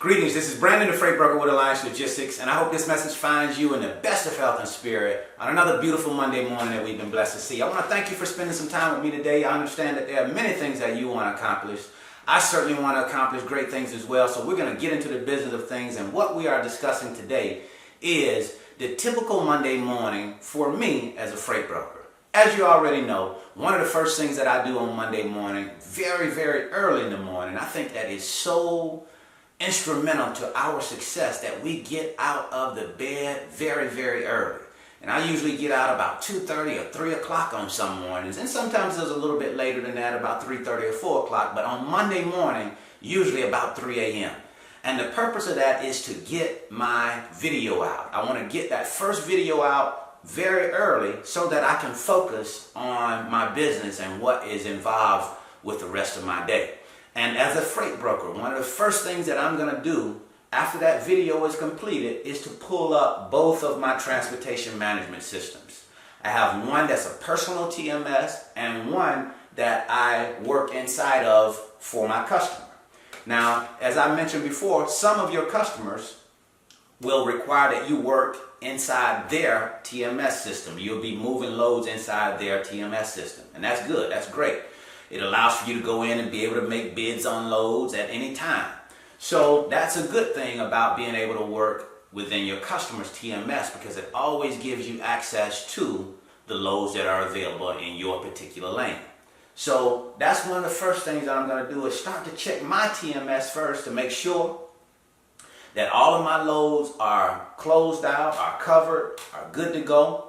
Greetings, this is Brandon, the Freight Broker with Alliance Logistics, and I hope this message finds you in the best of health and spirit on another beautiful Monday morning that we've been blessed to see. I want to thank you for spending some time with me today. I understand that there are many things that you want to accomplish. I certainly want to accomplish great things as well, so we're going to get into the business of things, and what we are discussing today is the typical Monday morning for me as a freight broker. As you already know, one of the first things that I do on Monday morning, very, very early in the morning, I think that is so instrumental to our success that we get out of the bed very, very early. And I usually get out about 2:30 or 3 o'clock on some mornings, and sometimes it's a little bit later than that, about 3:30 or 4 o'clock, but on Monday morning, usually about 3 a.m. And the purpose of that is to get my video out. I want to get that first video out very early so that I can focus on my business and what is involved with the rest of my day. And as a freight broker, one of the first things that I'm going to do after that video is completed is to pull up both of my transportation management systems. I have one that's a personal TMS and one that I work inside of for my customer. Now, as I mentioned before, some of your customers will require that you work inside their TMS system. You'll be moving loads inside their TMS system, and that's good, that's great. It allows for you to go in and be able to make bids on loads at any time. So that's a good thing about being able to work within your customer's TMS, because it always gives you access to the loads that are available in your particular lane. So that's one of the first things that I'm going to do is start to check my TMS first to make sure that all of my loads are closed out, are covered, are good to go.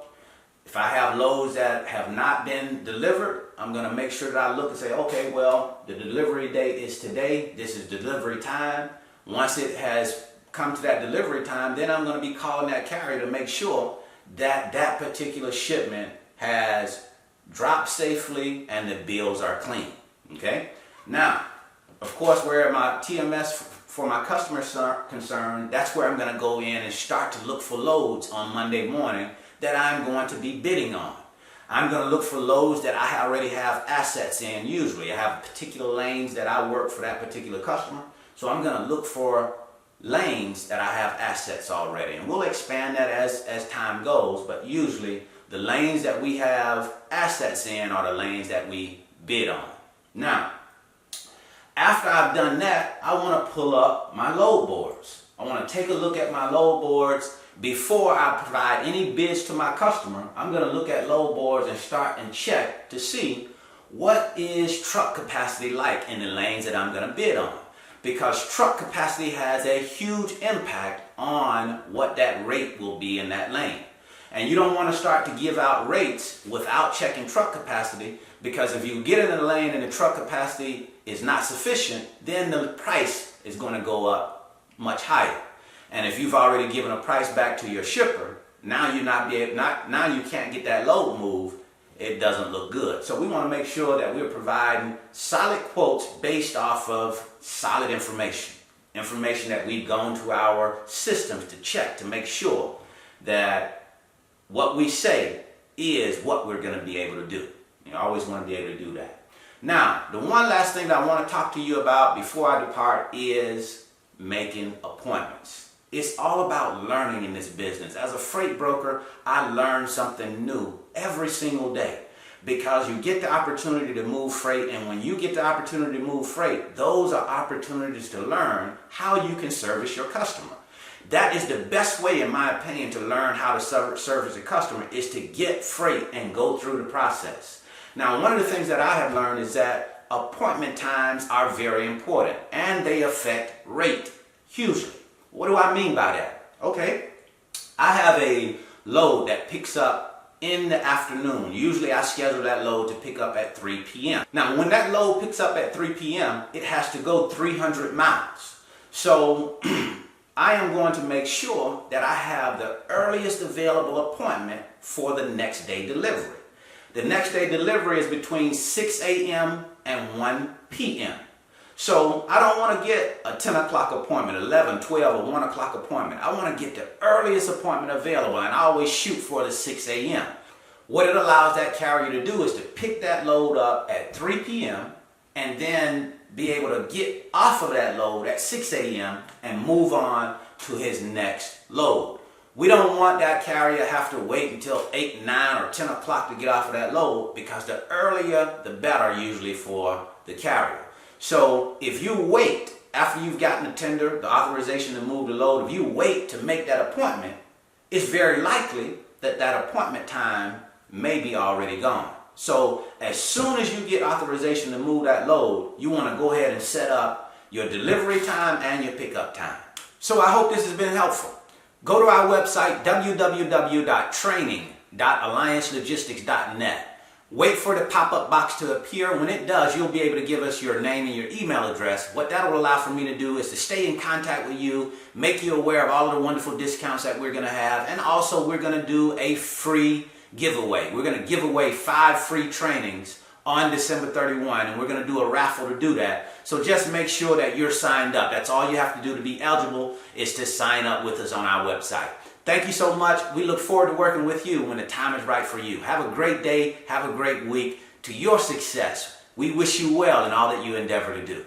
If I have loads that have not been delivered, I'm going to make sure that I look and say, okay, well, the delivery date is today. This is delivery time. Once it has come to that delivery time, then I'm going to be calling that carrier to make sure that that particular shipment has dropped safely and the bills are clean. Okay? Now, of course, where my TMS for my customers are concerned, that's where I'm going to go in and start to look for loads on Monday morning that I'm going to be bidding on. I'm going to look for loads that I already have assets in. Usually I have particular lanes that I work for that particular customer, so I'm going to look for lanes that I have assets already, and we'll expand that as time goes, but usually the lanes that we have assets in are the lanes that we bid on. Now, after I've done that, I want to pull up my load boards. I want to take a look at my load boards. Before I provide any bids to my customer, I'm going to look at load boards and start and check to see what is truck capacity like in the lanes that I'm going to bid on. Because truck capacity has a huge impact on what that rate will be in that lane. And you don't want to start to give out rates without checking truck capacity, because if you get in a lane and the truck capacity is not sufficient, then the price is going to go up much higher. And if you've already given a price back to your shipper, now now you can't get that load moved. It doesn't look good. So we want to make sure that we're providing solid quotes based off of solid information. Information that we've gone to our systems to check to make sure that what we say is what we're going to be able to do. You always want to be able to do that. Now, the one last thing that I want to talk to you about before I depart is making appointments. It's all about learning in this business. As a freight broker, I learn something new every single day, because you get the opportunity to move freight, and when you get the opportunity to move freight, those are opportunities to learn how you can service your customer. That is the best way, in my opinion, to learn how to service a customer, is to get freight and go through the process. Now, one of the things that I have learned is that appointment times are very important, and they affect rate hugely. What do I mean by that? Okay, I have a load that picks up in the afternoon. Usually I schedule that load to pick up at 3 p.m. Now, when that load picks up at 3 p.m., it has to go 300 miles. So I am going to make sure that I have the earliest available appointment for the next day delivery. The next day delivery is between 6 a.m. and 1 p.m. So I don't want to get a 10 o'clock appointment, 11, 12, or 1 o'clock appointment. I want to get the earliest appointment available, and I always shoot for the 6 a.m. What it allows that carrier to do is to pick that load up at 3 p.m. and then be able to get off of that load at 6 a.m. and move on to his next load. We don't want that carrier to have to wait until 8, 9, or 10 o'clock to get off of that load, because the earlier the better usually for the carrier. So if you wait after you've gotten the tender, the authorization to move the load, if you wait to make that appointment, it's very likely that that appointment time may be already gone. So as soon as you get authorization to move that load, you want to go ahead and set up your delivery time and your pickup time. So I hope this has been helpful. Go to our website, www.training.alliancelogistics.net. Wait for the pop-up box to appear. When it does, you'll be able to give us your name and your email address. What that will allow for me to do is to stay in contact with you, make you aware of all of the wonderful discounts that we're going to have, and also we're going to do a free giveaway. We're going to give away 5 free trainings on December 31, and we're going to do a raffle to do that. So just make sure that you're signed up. That's all you have to do to be eligible, is to sign up with us on our website. Thank you so much. We look forward to working with you when the time is right for you. Have a great day. Have a great week. To your success, we wish you well in all that you endeavor to do.